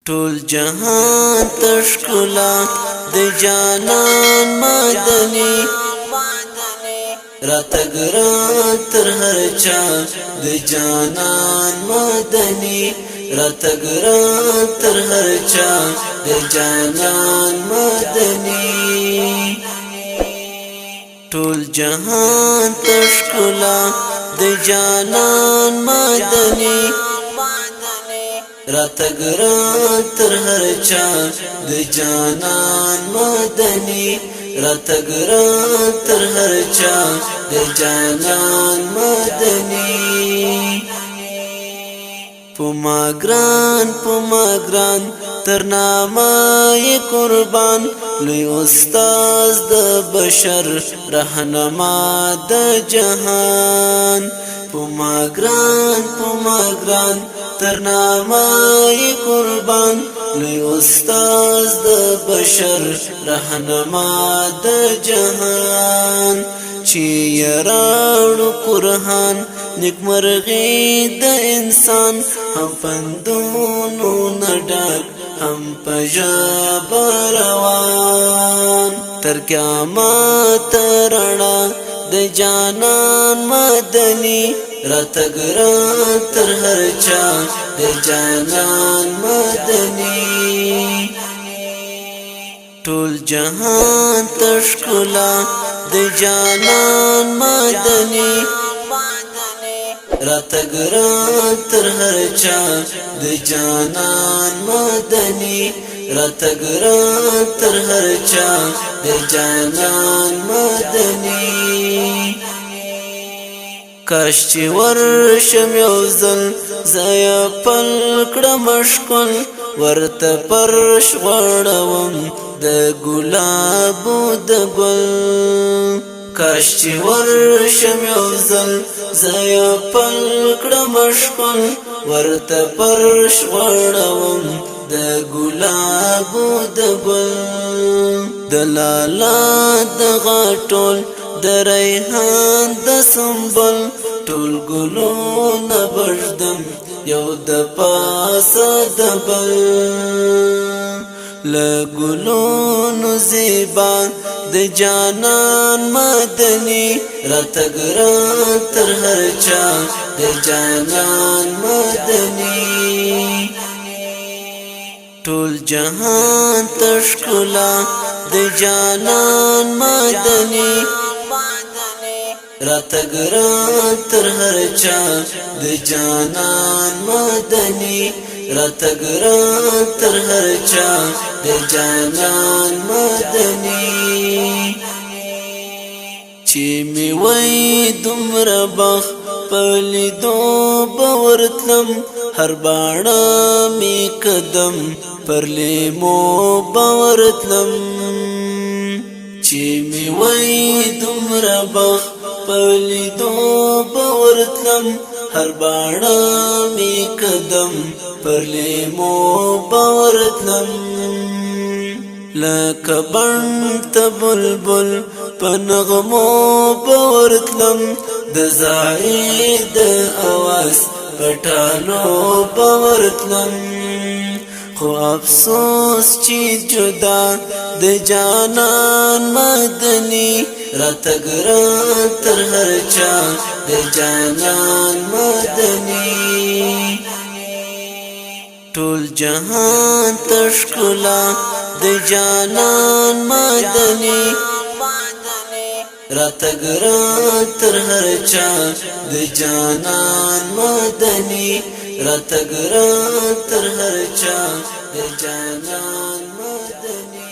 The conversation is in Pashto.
ټول جهان تشکلا د جانان مدني راتګران تر هر چا د جانان مدني راتګران تر هر چا د جانان مدني ټول جهان تشکلا د جانان مدني راتګران تر هر چا د جانان مدني راتګران تر هر چا د جانان مدني پما ګران تر نامه قربان لوی استاد د بشر رهنما د جهان پما ګران تر نامه قربان لوی استاد د بشر رهنما د جهان چې یراړو قرآن نیکمرغي د انسان هم پندونو نډک هم پجاب روان تر قیامت رڼا د جانان مدني راتګران تر هر چا د جانان مدني ټول جهان تشکلا د جانان مدني راتګران تر هر چا د جانان مدني راتګران تر هر چا د جانان مدني کاش چې ورشم یو ځل زیا پل کړم ښکل ورته پرش غړوم د ګلابو د ګل کاش چې ورشم یو ځل زیا پل کړم ښکل ورته پرش غړوم د ګلابو د ګل د لالا د غاټول د ریحان د سنبل ټول ګلونه بردم یو د پاسه د بل له ګلونو زیبا د جانان مدني راتګران تر هر چا د جانان مدني ټول جهان تشکلا د جانان مدني راتګران تر هر چا د جانان مدني راتګران تر هر چا د جانان مدني چې می وای دومره بخ پلیدو باورتلم هر باڼه می قدم پر لیمو باورتلم چې می وای دومره بخ پلیدو باورتلم هر باڼه می قدم پر لیمو باورتلم لکه بڼ ته بلبل په نغمو باورتلم د زاید اواز پټالو باورتلم خو افسوس چې جدا د جانان مدني راتګران تر هر چا د جانان مدني ټول جهان تشکلا د جانان مدني راتګران تر هر چا د جانان مدني راتګران تر هر چا د جانان مدني